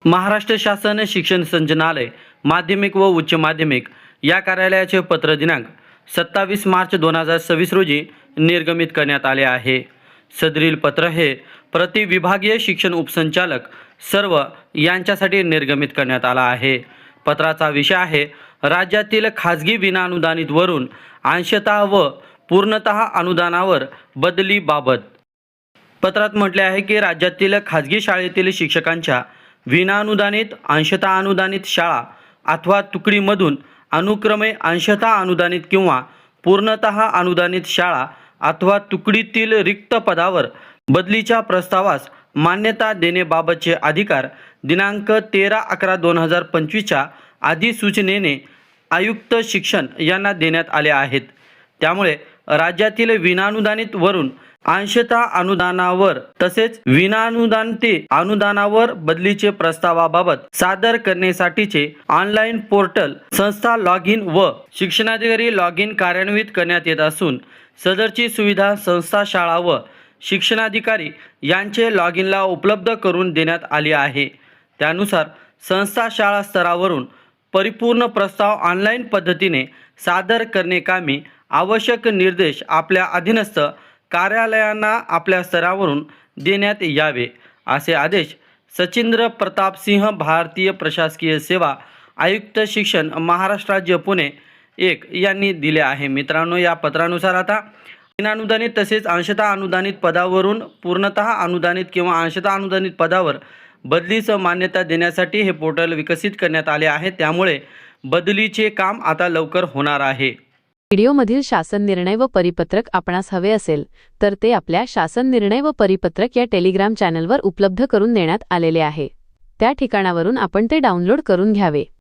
महाराष्ट्र शासन शिक्षण संचालनालय माध्यमिक व उच्च माध्यमिक या कार्यालयाचे पत्र दिनांक 27 मार्च 2026 रोजी निर्गमित करण्यात आले आहे। सदरील पत्र हे प्रति विभागीय शिक्षण उपसंचालक सर्व यांच्यासाठी निर्गमित करण्यात आला आहे। पत्राचा विषय आहे राज्यातील खाजगी विनाअनुदानित वरून अंशतः व पूर्णतः अनुदानावर बदली बाबत। पत्रात म्हटले आहे की राज्यातील खाजगी शाळेतील शिक्षकांच्या विनाअनुदानित अंशतः अनुदानित शाळा अथवा तुकडीमधून अनुक्रमे अंशतः अनुदानित किंवा पूर्णतः अनुदानित शाळा अथवा तुकडीतील रिक्त पदावर बदलीच्या प्रस्तावास मान्यता देण्याबाबतचे अधिकार दिनांक 13/11/2025 च्या अधिसूचनेने आयुक्त शिक्षण यांना देण्यात आले आहेत। त्यामुळे राज्यातील विनाअनुदानित वरून अंशतः अनुदानावर तसेच विनाअनुदानित अनुदानावर बदलीचे प्रस्तावाबाबत सादर करण्यासाठीचे ऑनलाईन पोर्टल संस्था लॉग इन व शिक्षणाधिकारी लॉग इन कार्यान्वित करण्यात येत असून सदरची सुविधा संस्था शाळा व शिक्षणाधिकारी यांचे लॉग इनला उपलब्ध करून देण्यात आली आहे। त्यानुसार संस्था शाळा स्तरावरून परिपूर्ण प्रस्ताव ऑनलाईन पद्धतीने सादर करण्याकामी आवश्यक निर्देश आपल्या अधीनस्थ कार्यालयांना आपल्या स्तरावरून देण्यात यावे असे आदेश सचिंद्र प्रताप सिंह भारतीय प्रशासकीय सेवा आयुक्त शिक्षण महाराष्ट्र राज्य पुणे 1 यांनी दिले आहे। मित्रांनो, या पत्रानुसार आता विनाअनुदानित तसेच अंशतः अनुदानित पदावरून पूर्णतः अनुदानित किंवा अंशतः अनुदानित पदावर बदलीस मान्यता देण्यासाठी हे पोर्टल विकसित करण्यात आले आहे। त्यामुळे बदलीचे काम आता लवकर होणार आहे। व्हिडिओमधील शासन निर्णय व परिपत्रक आपणास हवे असेल तर ते आपल्या शासन निर्णय व परिपत्रक या टेलिग्राम चॅनलवर उपलब्ध करून देण्यात आलेले आहे। त्या ठिकाणावरून आपण ते डाउनलोड करून घ्यावे।